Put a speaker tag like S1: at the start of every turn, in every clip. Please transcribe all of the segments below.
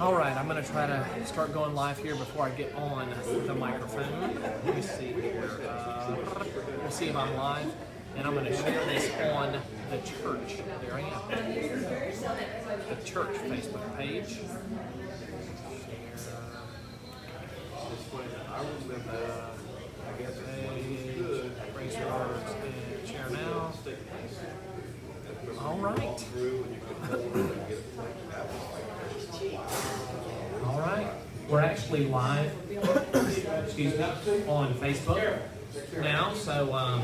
S1: All right, I'm going to try to start going live here before I get on the microphone. Let me see here. We'll see if I'm live. And I'm going to share this on the church. There I am. The church Facebook page. Share now. All right. All right. We're actually live, excuse me, on Facebook now. So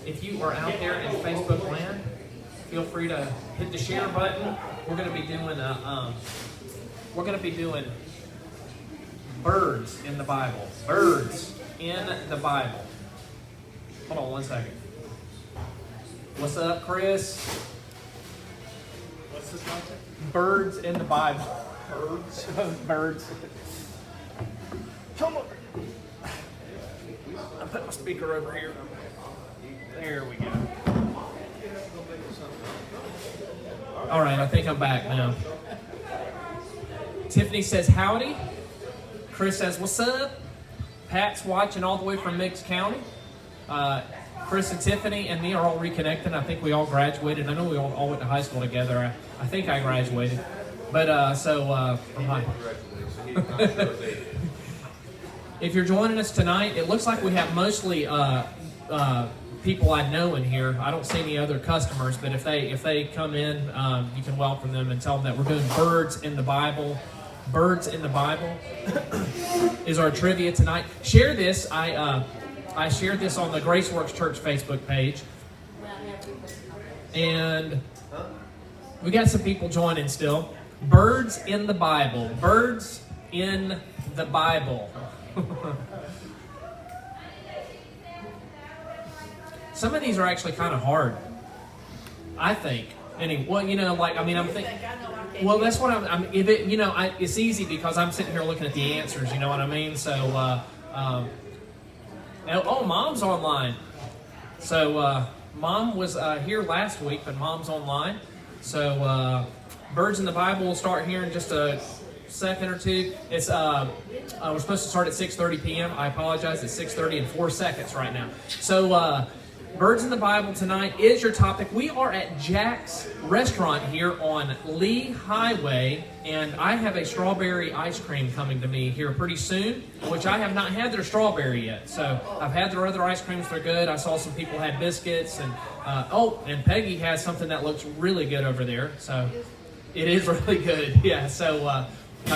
S1: if you are out there in Facebook land, feel free to hit the share button. We're going to be doing birds in the Bible. Birds in the Bible. Hold on one second. What's up, Chris?
S2: What's this content?
S1: Birds in the Bible.
S2: Birds?
S1: Birds. Come on. I put my speaker over here. There we go. All right, I think I'm back now. Tiffany says howdy. Chris says what's up. Pat's watching all the way from Meigs County. Chris and Tiffany and me are all reconnecting. I think we all graduated. I know we all went to high school together. I think I graduated. But hi. If you're joining us tonight, it looks like we have mostly people I know in here. I don't see any other customers, but if they come in, you can welcome them and tell them that we're doing Birds in the Bible. Birds in the Bible is our trivia tonight. Share this. I shared this on the Graceworks Church Facebook page. And we got some people joining still. Birds in the Bible. Birds in the Bible. Some of these are actually kind of hard, I think. Anyway, well, I'm thinking. Well, that's what it's easy because I'm sitting here looking at the answers. You know what I mean? So, Mom's online. So, Mom was here last week, but Mom's online. So, Birds in the Bible will start here in just a second or two. It's we're supposed to start at 6:30 p.m. I apologize. It's 6:30 and 4 seconds right now. So, Birds in the Bible tonight is your topic. We are at Jack's Restaurant here on Lee Highway, and I have a strawberry ice cream coming to me here pretty soon, which I have not had their strawberry yet. So I've had their other ice creams. They're good. I saw some people had biscuits, and and Peggy has something that looks really good over there. So it is really good. Yeah, so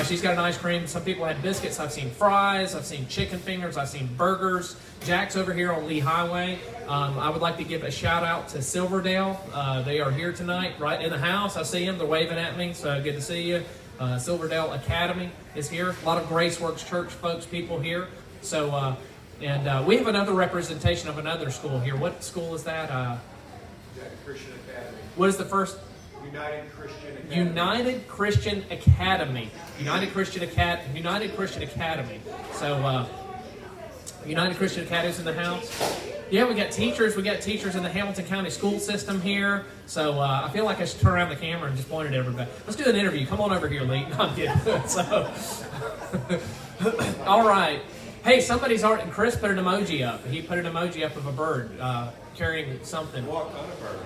S1: she's got an ice cream. Some people had biscuits. I've seen fries. I've seen chicken fingers. I've seen burgers. Jack's over here on Lee Highway. I would like to give a shout out to Silverdale. They are here tonight, right in the house. I see them. They're waving at me, so good to see you. Silverdale Academy is here. A lot of Graceworks Church people here. So, we have another representation of another school here. What school is that?
S2: Christian Academy.
S1: What is the first?
S2: United Christian Academy.
S1: United Christian Academy. United Christian Academy. So, United Christian Academy is in the house. Yeah, we got teachers. We got teachers in the Hamilton County school system here. So I feel like I should turn around the camera and just point at everybody. Let's do an interview. Come on over here, Lee. No, I'm kidding. So, all right. Hey, somebody's art, and Chris put an emoji up. He put an emoji up of a bird carrying something.
S2: What kind of bird?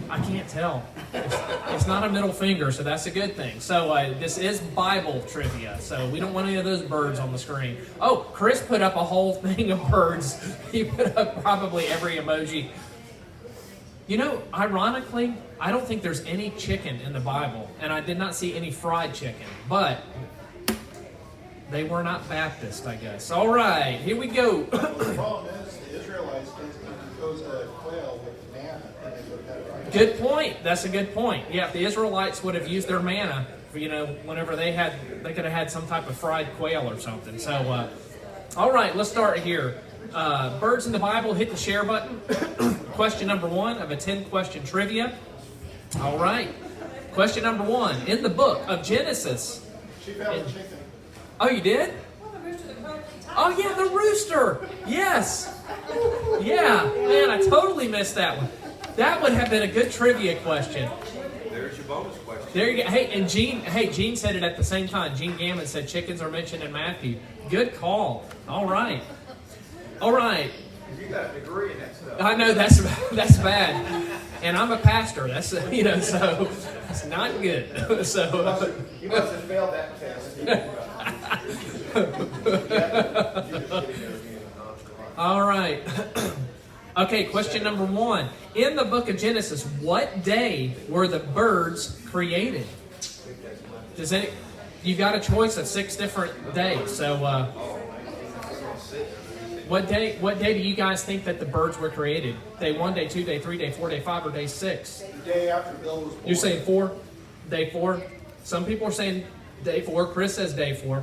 S1: I can't tell. It's not a middle finger, so that's a good thing. So this is Bible trivia, so we don't want any of those birds on the screen. Oh, Chris put up a whole thing of birds. He put up probably every emoji. You know, ironically, I don't think there's any chicken in the Bible, and I did not see any fried chicken, but they were not Baptist, I guess. All right, here we go.
S3: The problem is the Israelites didn't impose a quail with manna, and they would have had it right.
S1: Good point. That's a good point. Yeah, if the Israelites would have used their manna, whenever they could have had some type of fried quail or something. So, all right, let's start here. Birds in the Bible, hit the share button. Question number 1 of a 10-question trivia. All right. Question number 1. In the book of Genesis.
S3: She found a chicken.
S1: Oh, you did? Oh, yeah, the rooster. Yes. Yeah. Man, I totally missed that one. That would have been a good trivia question.
S2: There's your bonus question.
S1: There you go. Hey, Gene said it at the same time. Gene Gammon said chickens are mentioned in Matthew. Good call. All right.
S2: You got a degree in that stuff.
S1: I know that's bad, and I'm a pastor. That's so it's not good. So
S2: You must have failed that test.
S1: all right. Okay, question number 1. In the book of Genesis, what day were the birds created? You got a choice of 6 different days. So, what day do you guys think that the birds were created? Day 1, day 2, day 3, day 4, day 5, or day 6?
S3: The day after Bill was born.
S1: You're saying 4? Day 4? Some people are saying day 4. Chris says day 4.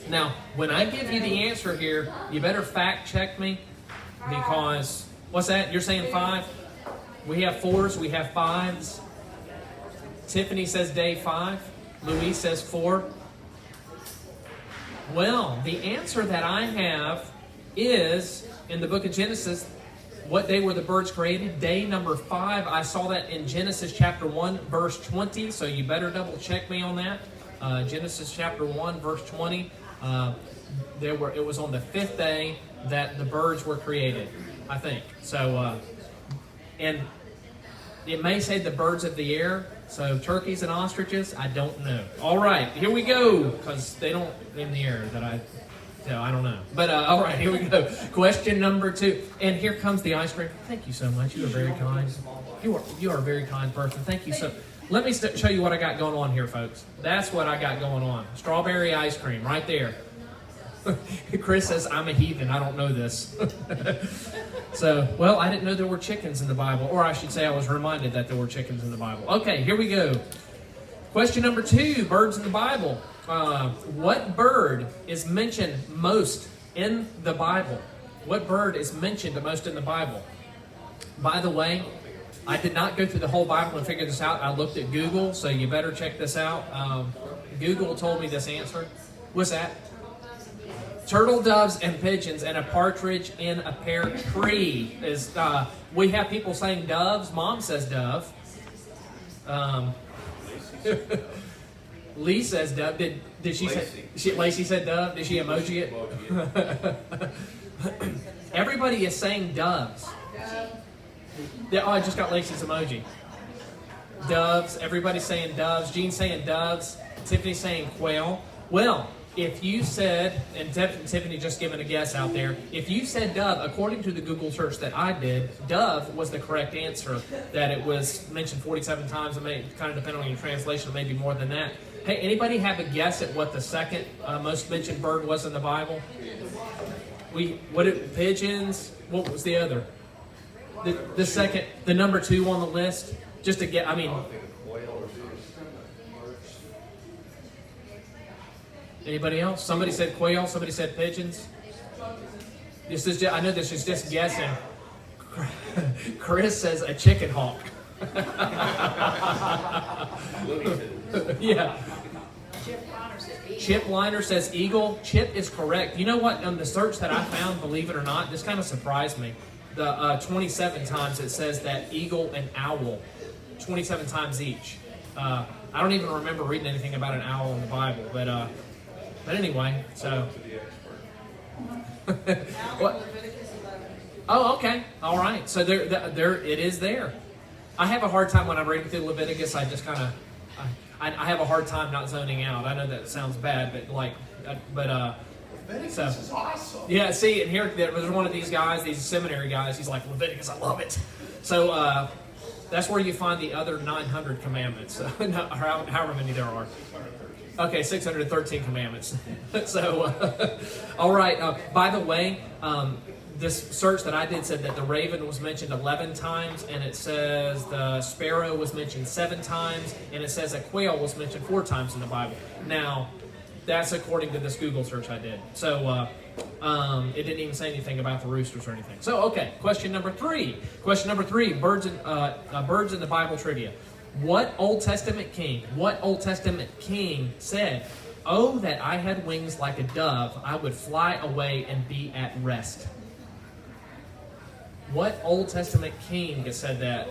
S1: Now, when I give you the answer here, you better fact check me, because what's that? You're saying 5? We have 4s, we have 5s. Tiffany says day 5. Louise says 4. Well, the answer that I have is in the book of Genesis. What day were the birds created? Day number 5. I saw that in Genesis chapter 1, verse 20. So you better double check me on that. Genesis chapter 1, verse 20. It was on the 5th day that the birds were created, I think. So, and it may say the birds of the air. So turkeys and ostriches, I don't know. All right, here we go, because they don't in the air that I don't know. But all right, here we go. Question number 2, and here comes the ice cream. Thank you so much. You are very kind. You are a very kind person. Thank you so. Let me show you what I got going on here, folks. That's what I got going on. Strawberry ice cream right there. Chris says, I'm a heathen. I don't know this. So, well, I didn't know there were chickens in the Bible. Or I should say I was reminded that there were chickens in the Bible. Okay, here we go. Question number 2, birds in the Bible. What bird is mentioned most in the Bible? What bird is mentioned the most in the Bible? By the way, I did not go through the whole Bible and figure this out. I looked at Google, so you better check this out. Google told me this answer. What's that? Turtle doves and pigeons and a partridge in a pear tree. We have people saying doves. Mom says dove. Lee says dove. Did she say? Lacey said dove. Did she emoji it? Everybody is saying doves. Oh, I just got Lacey's emoji. Doves. Everybody's saying doves. Jean's saying doves. Tiffany's saying quail. Well, if you said, and Tiffany just giving a guess out there, if you said dove, according to the Google search that I did, dove was the correct answer. That it was mentioned 47 times. It may kind of depend on your translation, maybe more than that. Hey, anybody have a guess at what the second most mentioned bird was in the Bible? Pigeons? What was the other? The second, the number 2 on the list. Just to get, anybody else? Somebody said quail. Somebody said pigeons. I know this is just guessing. Chris says a chicken hawk. Yeah. Chip Liner says eagle. Chip is correct. You know what? On the search that I found, believe it or not, this kind of surprised me. The 27 times it says that eagle and owl, 27 times each. I don't even remember reading anything about an owl in the Bible, but anyway, so. What? Oh, okay, all right. So there, it is there. I have a hard time when I'm reading through Leviticus. I just kind of, I have a hard time not zoning out. I know that sounds bad, but
S3: Leviticus
S1: so,
S3: is awesome.
S1: yeah, see, and here there's one of these guys, these seminary guys. He's like, Leviticus, I love it. So that's where you find the other 900 commandments. However many there are. Okay, 613 commandments. So, all right. By the way, this search that I did said that the raven was mentioned 11 times, and it says the sparrow was mentioned 7 times, and it says a quail was mentioned 4 times in the Bible. Now, that's according to this Google search I did. So, it didn't even say anything about the roosters or anything. So, okay, question number 3. Question number 3, birds in the Bible trivia. What Old Testament king said, "Oh, that I had wings like a dove, I would fly away and be at rest"? What Old Testament king said that?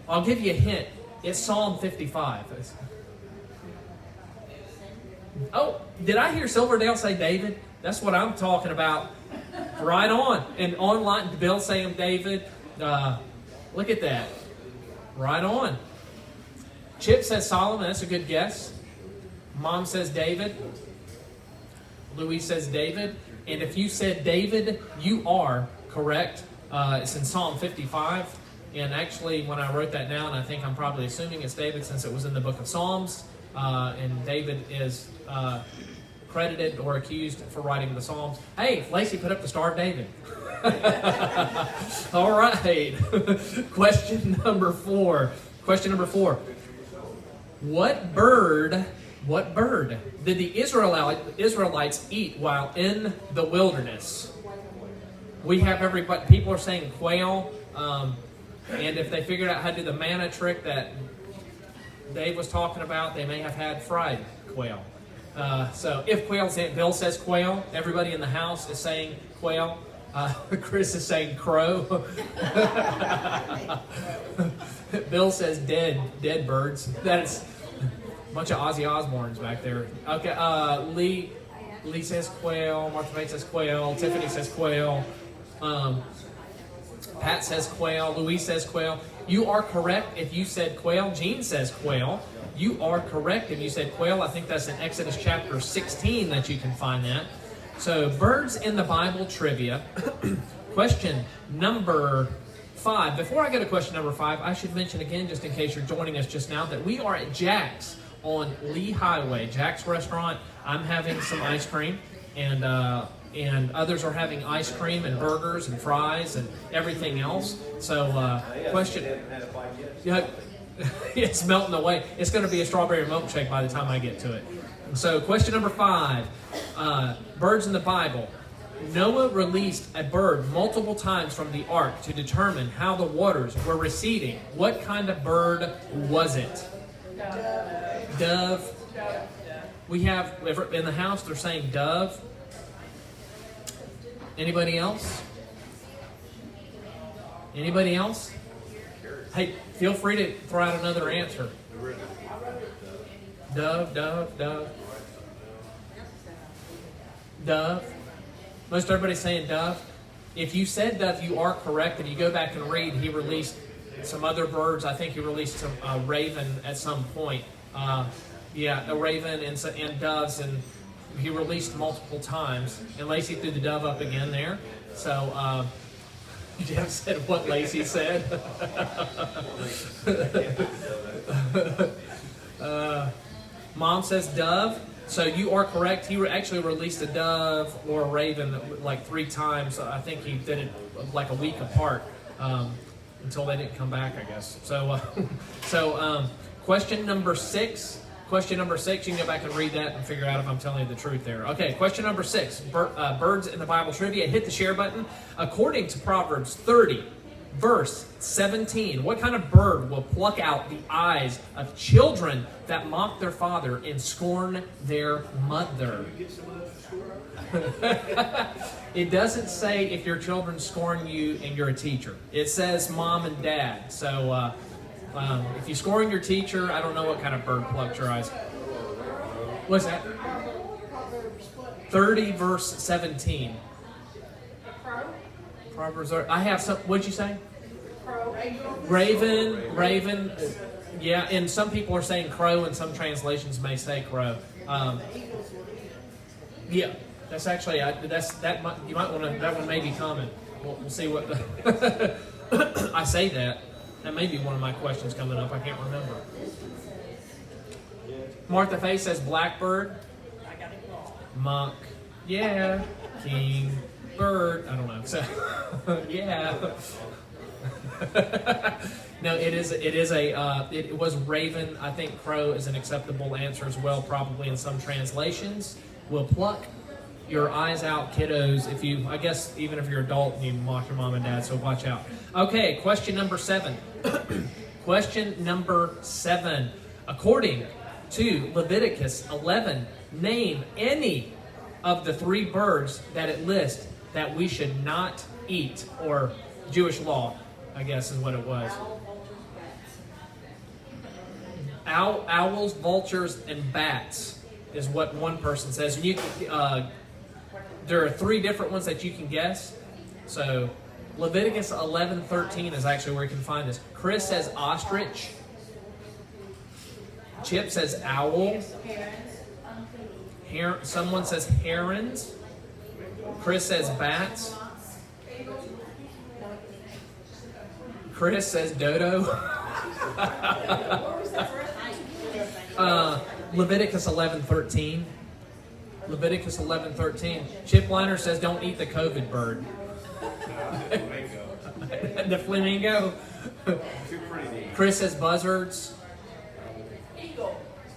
S1: I'll give you a hint. It's Psalm 55. Oh, did I hear Silverdale say David? That's what I'm talking about. Right on. And online, Bill saying David. Look at that. Right on. Chip says Solomon. That's a good guess. Mom says David. Louise says David. And if you said David, you are correct. It's in Psalm 55. And actually, when I wrote that down, I think I'm probably assuming it's David since it was in the book of Psalms. And David is credited or accused for writing the Psalms. Hey, Lacey put up the Star of David. All right. Question number 4. What bird did the Israelites eat while in the wilderness? We have everybody. People are saying quail. And if they figured out how to do the manna trick that Dave was talking about, they may have had fried quail. So if quail's in, Bill says quail. Everybody in the house is saying quail. Chris is saying crow. Bill says dead birds. That's a bunch of Ozzy Osbournes back there. Okay, Lee says quail. Martha May says quail. Tiffany says quail. Pat says quail. Louise says quail. You are correct if you said quail. Jean says quail. You are correct if you said quail. I think that's in Exodus chapter 16 that you can find that. So, birds in the Bible trivia. Question number 5. Before I go to question number 5, I should mention again, just in case you're joining us just now, that we are at Jack's on Lee Highway. Jack's Restaurant. I'm having some ice cream, and others are having ice cream and burgers and fries and everything else. So, question. Yeah, it's melting away. It's going to be a strawberry milkshake by the time I get to it. So, question number 5. Birds in the Bible. Noah released a bird multiple times from the ark to determine how the waters were receding. What kind of bird was it? Dove. We have, in the house, they're saying dove. Anybody else? Anybody else? Hey, feel free to throw out another answer. Dove. Most everybody's saying dove. If you said dove, you are correct. If you go back and read, he released some other birds. I think he released some raven at some point. A raven and doves, and he released multiple times. And Lacey threw the dove up again there. So Jeff said what Lacey said. Mom says dove. So you are correct. He actually released a dove or a raven like 3 times. I think he did it like a week apart until they didn't come back, I guess. So, question number 6. Question number 6. You can go back and read that and figure out if I'm telling you the truth there. Okay, question number 6. Birds in the Bible trivia. Hit the share button. According to Proverbs 30, verse 17, what kind of bird will pluck out the eyes of children that mock their father and scorn their mother? It doesn't say if your children scorn you and you're a teacher. It says mom and dad. So if you scorn your teacher, I don't know what kind of bird plucks your eyes. What's that? 30 verse 17. Proverbs. I have some. What'd you say? Raven. Yeah, and some people are saying crow, and some translations may say crow. Yeah, that's actually you might want to. That one may be common. We'll see what. I say that. That may be one of my questions coming up. I can't remember. Martha Faye says blackbird. Monk. Yeah. King. Bird. I don't know. So, yeah. No, it was raven. I think crow is an acceptable answer as well, probably in some translations. Will pluck your eyes out, kiddos, I guess even if you're an adult and you mock your mom and dad, so watch out. Okay, question number 7. Question number 7. According to Leviticus 11, name any of the 3 birds that it lists that we should not eat, or Jewish law, I guess is what it was. Owls, vultures, and bats is what one person says. And you can, there are 3 different ones that you can guess. So Leviticus 11:13 is actually where you can find this. Chris says ostrich. Chip says owl. Someone says herons. Chris says bats. Chris says dodo. Leviticus 11:13. Leviticus 11:13. Chip Liner says don't eat the COVID bird. The flamingo. Chris says buzzards.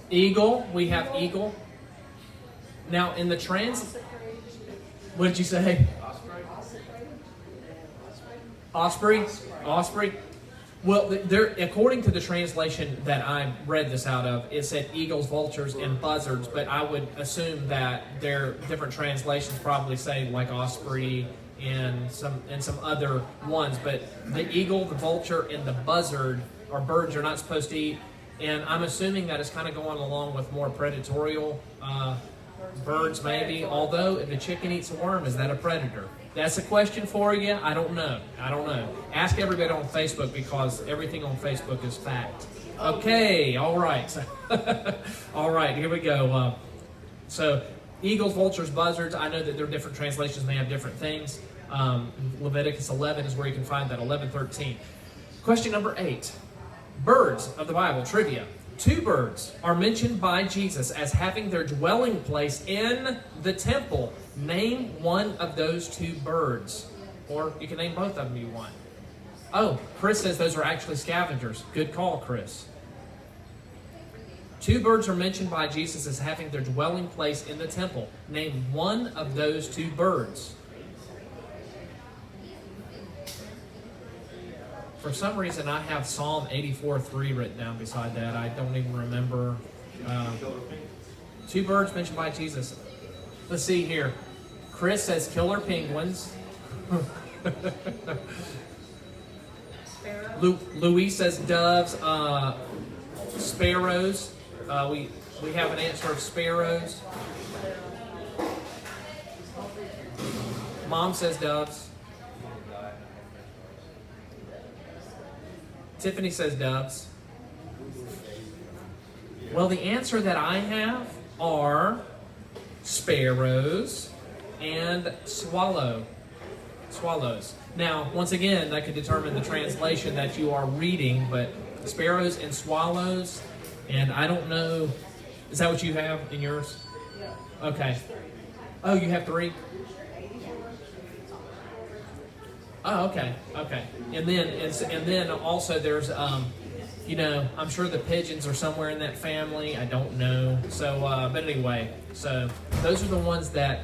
S1: Eagle. We have eagle. Now in the what did you say? Osprey. Osprey. Well, there, according to the translation that I read this out of, it said eagles, vultures, and buzzards. But I would assume that their different translations probably say like osprey and some other ones. But the eagle, the vulture, and the buzzard are birds you're not supposed to eat. And I'm assuming that it's kind of going along with more predatorial birds, maybe. Although if a chicken eats a worm, is that a predator? That's a question for you. I don't know. Ask everybody on Facebook because everything on Facebook is fact. Okay, all right. All right, here we go. So eagles, vultures, buzzards. I know that there are different translations may have different things. Leviticus 11 is where you can find that, 11:13. Question number 8. Birds of the Bible, trivia. 2 birds are mentioned by Jesus as having their dwelling place in the temple. Name one of those 2 birds. Or you can name both of them if you want. Oh, Chris says those are actually scavengers. Good call, Chris. 2 birds are mentioned by Jesus as having their dwelling place in the temple. Name one of those 2 birds. For some reason, I have Psalm 84:3 written down beside that. I don't even remember. 2 birds mentioned by Jesus. Let's see here. Chris says killer penguins. Louis says doves. Sparrows. We have an answer of sparrows. Mom says doves. Tiffany says doves. Well, the answer that I have are sparrows and swallows. Now, once again, that could determine the translation that you are reading, but sparrows and swallows, and I don't know, is that what you have in yours? Okay. Oh, you have 3? Oh, okay. And then also there's, I'm sure the pigeons are somewhere in that family. I don't know. So, but anyway, so those are the ones that,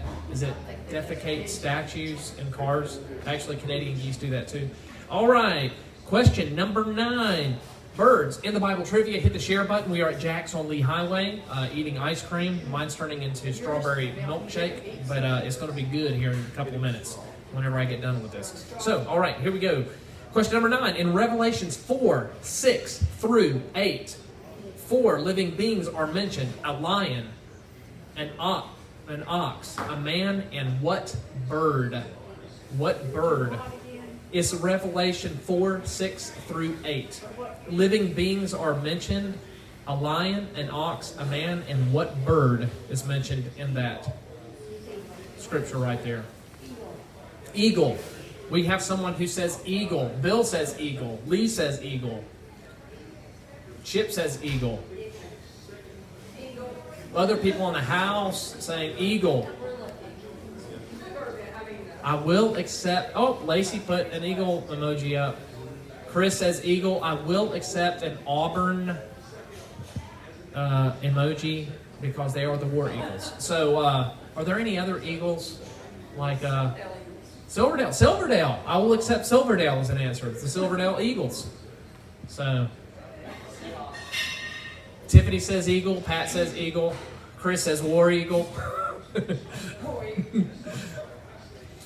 S1: defecate statues in cars? Actually, Canadian geese do that too. All right. Question number 9. Birds in the Bible trivia. Hit the share button. We are at Jack's on Lee Highway eating ice cream. Mine's turning into strawberry milkshake, but it's going to be good here in a couple of minutes whenever I get done with this. So, all right, here we go. Question number 9. In Revelations 4:6-8, 4 living beings are mentioned: a lion, an ox, a man, and what bird? What bird? It's Revelation 4:6-8. Living beings are mentioned: a lion, an ox, a man, and what bird is mentioned in that scripture right there? Eagle. We have someone who says eagle. Bill says eagle. Lee says eagle. Chip says eagle. Other people in the house saying eagle. I will accept. Oh, Lacey put an eagle emoji up. Chris says eagle. I will accept an Auburn emoji because they are the war eagles. So, are there any other eagles like Silverdale? Silverdale. I will accept Silverdale as an answer. It's the Silverdale Eagles. So, Tiffany says eagle. Pat says eagle. Chris says war eagle.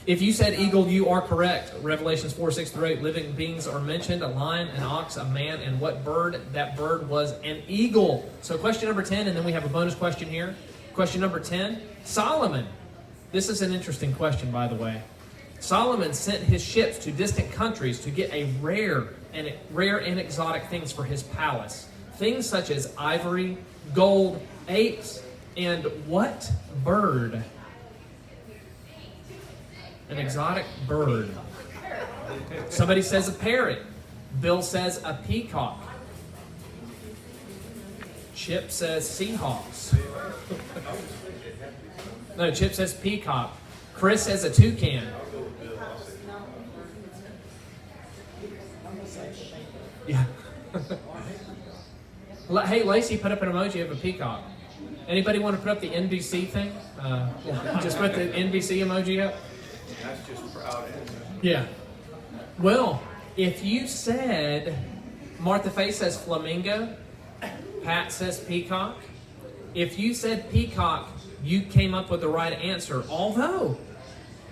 S1: If you said eagle, you are correct. Revelations 4:6-8, living beings are mentioned, a lion, an ox, a man, and what bird? That bird was an eagle. So question number 10, and then we have a bonus question here. Question number 10, Solomon. This is an interesting question, by the way. Solomon sent his ships to distant countries to get a rare and exotic things for his palace. Things such as ivory, gold, apes, and what bird? An exotic bird. Somebody says a parrot. Bill says a peacock. Chip says seahawks. No, Chip says peacock. Chris says a toucan. Yeah. Hey, Lacey put up an emoji of a peacock. Anybody want to put up the NBC thing? Just put the NBC emoji up.
S2: That's just proud.
S1: Yeah. Well, if you said, Martha Faye says flamingo, Pat says peacock. If you said peacock, you came up with the right answer. Although,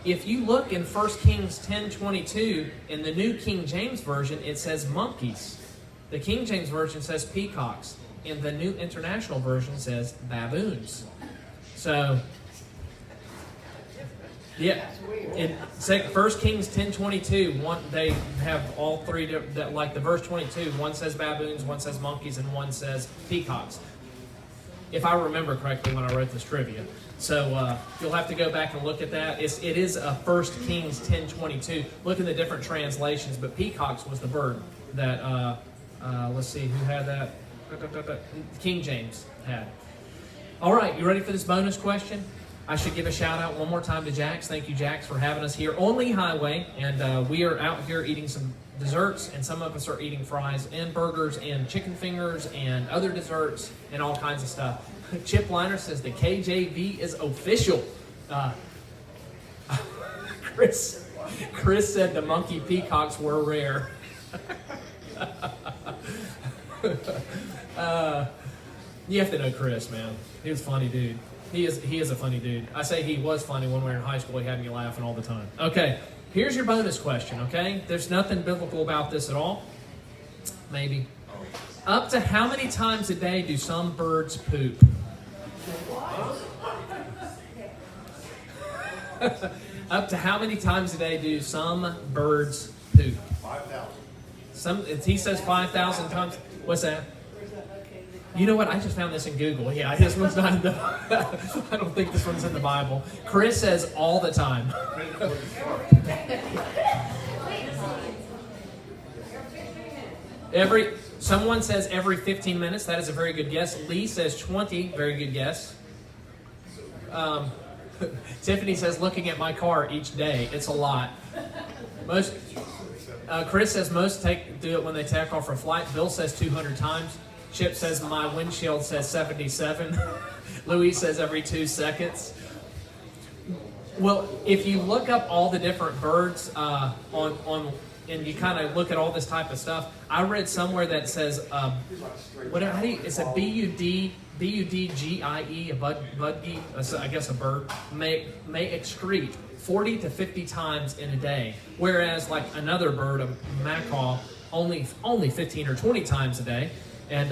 S1: if you look in 1 Kings 10:22, in the New King James Version, it says monkeys. The King James Version says peacocks. And the New International Version says baboons. So, yeah, in 1 Kings 10:22, they have all three, like the verse 22, one says baboons, one says monkeys, and one says peacocks. If I remember correctly when I wrote this trivia. So you'll have to go back and look at that. It is 1 Kings 10:22. Look in the different translations, but peacocks was the bird that, let's see, who had that? King James had. All right, you ready for this bonus question? I should give a shout out one more time to Jax. Thank you, Jax, for having us here on Lee Highway. And we are out here eating some desserts, and some of us are eating fries and burgers and chicken fingers and other desserts and all kinds of stuff. Chip Liner says the KJV is official. Chris said the monkey peacocks were rare. You have to know Chris, man. He was a funny dude. He is a funny dude. I say he was funny when we were in high school. He had me laughing all the time. Okay, here's your bonus question, okay? There's nothing biblical about this at all. Maybe. Up to how many times a day do some birds poop? Up to how many times a day do some birds poop?
S3: 5,000.
S1: He says 5,000 times. What's that? You know what? I just found this in Google. Yeah, this one's not in the... I don't think this one's in the Bible. Chris says all the time. Someone says every 15 minutes. That is a very good guess. Lee says 20. Very good guess. Tiffany says looking at my car each day. It's a lot. Chris says most do it when they take off for a flight. Bill says 200 times. Chip says my windshield says 77. Louise says every 2 seconds. Well, if you look up all the different birds on and you kind of look at all this type of stuff, I read somewhere that says it's a B-U-D-G-I-E, a budgie, I guess a bird, may excrete 40 to 50 times in a day, whereas like another bird, a macaw, only 15 or 20 times a day. And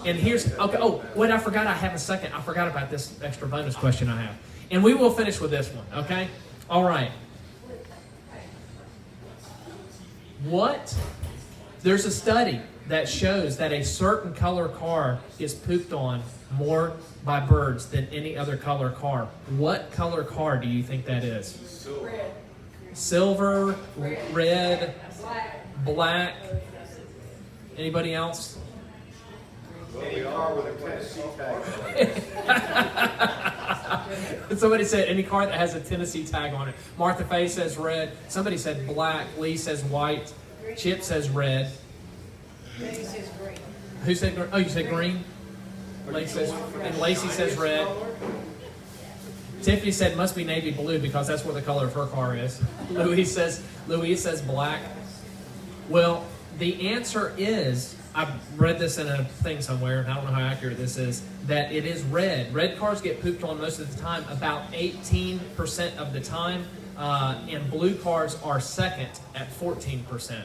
S1: and here's okay. Oh, wait! I forgot. I have a second. I forgot about this extra bonus question I have, and we will finish with this one. Okay. All right. There's a study that shows that a certain color car is pooped on more by birds than any other color car. What color car do you think that is? Silver, red, black. Anybody else?
S2: Any car with a Tennessee tag.
S1: Somebody said any car that has a Tennessee tag on it. Martha Faye says red. Somebody said black. Lee says white. Chip says red.
S4: Lacey says green.
S1: Who said green? Oh, you said green? Lacey says red. Tiffany said must be navy blue because that's what the color of her car is. Louise says black. Well, the answer is, I've read this in a thing somewhere, I don't know how accurate this is, that it is red. Red cars get pooped on most of the time, about 18% of the time, and blue cars are second at 14%.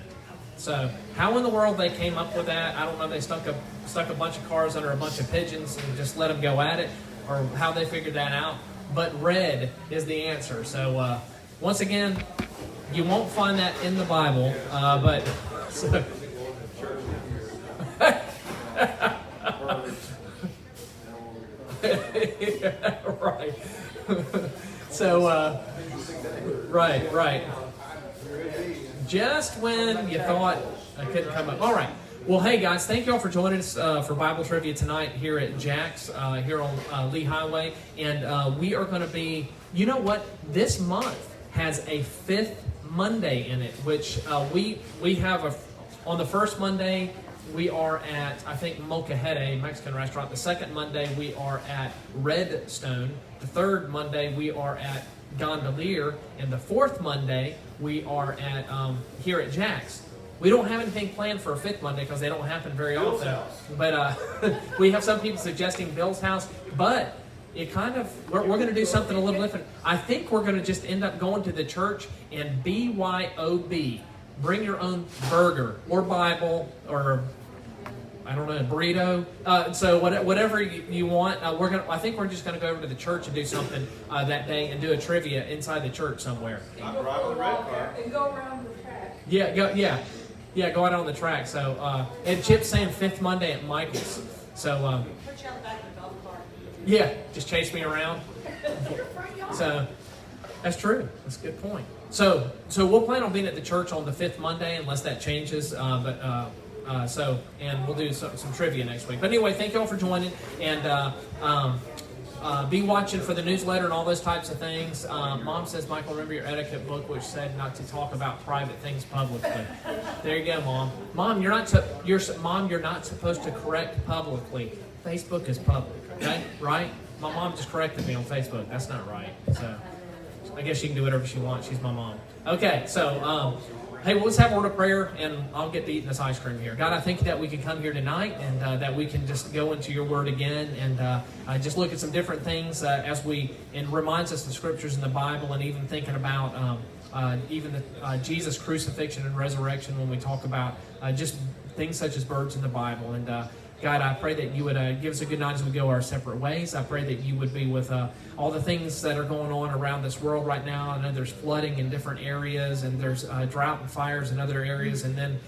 S1: So how in the world they came up with that, I don't know. They stuck a bunch of cars under a bunch of pigeons and just let them go at it, or how they figured that out. But red is the answer. So once again, you won't find that in the Bible, but... So, right. So, right. Just when you thought I couldn't come up. All right. Well, hey, guys, thank you all for joining us for Bible Trivia tonight here at Jack's, here on Lee Highway. And we are going to be, you know what? This month has a 5th Monday in it, which we have on the first Monday, we are at, I think, Molcajete Mexican restaurant. The second Monday, we are at Redstone. The third Monday, we are at Gondolier. And the fourth Monday, we are at here at Jack's. We don't have anything planned for a 5th Monday because they don't happen very
S2: Bill's
S1: often.
S2: house.
S1: But we have some people suggesting Bill's house. But it kind of, we're going to do something a little different. I think we're going to just end up going to the church and BYOB. Bring your own burger or Bible or, I don't know, burrito. So whatever you want. I think we're just going to go over to the church and do something that day and do a trivia inside the church somewhere.
S2: I'm driving the red car.
S4: And go around the track.
S1: Go out on the track. So and Chip's saying 5th Monday at Michael's. So
S4: Put you on the back of the golf cart.
S1: yeah, just chase me around.
S4: Your front yard.
S1: So that's true. That's a good point. So we'll plan on being at the church on the 5th Monday unless that changes. And we'll do some trivia next week. But anyway, thank you all for joining, and be watching for the newsletter and all those types of things. Mom says, Michael, remember your etiquette book, which said not to talk about private things publicly. There you go, Mom. Mom, you're not supposed to correct publicly. Facebook is public, okay? Right? My mom just corrected me on Facebook. That's not right. So I guess she can do whatever she wants. She's my mom. Okay, so hey, well, let's have a word of prayer, and I'll get to eating this ice cream here. God, I thank you that we can come here tonight, and that we can just go into your word again, and just look at some different things and reminds us of the scriptures in the Bible, and even thinking about Jesus' crucifixion and resurrection when we talk about just things such as birds in the Bible. And God, I pray that you would give us a good night as we go our separate ways. I pray that you would be with all the things that are going on around this world right now. I know there's flooding in different areas, and there's drought and fires in other areas. And then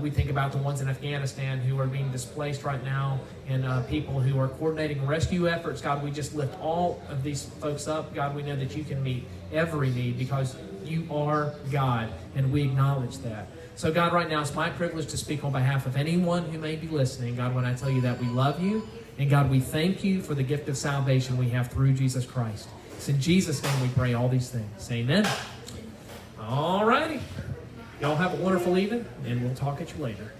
S1: we think about the ones in Afghanistan who are being displaced right now, and people who are coordinating rescue efforts. God, we just lift all of these folks up. God, we know that you can meet every need because you are God, and we acknowledge that. So, God, right now, it's my privilege to speak on behalf of anyone who may be listening. God, when I tell you that we love you, and God, we thank you for the gift of salvation we have through Jesus Christ. It's in Jesus' name we pray all these things. Amen. All righty. Y'all have a wonderful evening, and we'll talk at you later.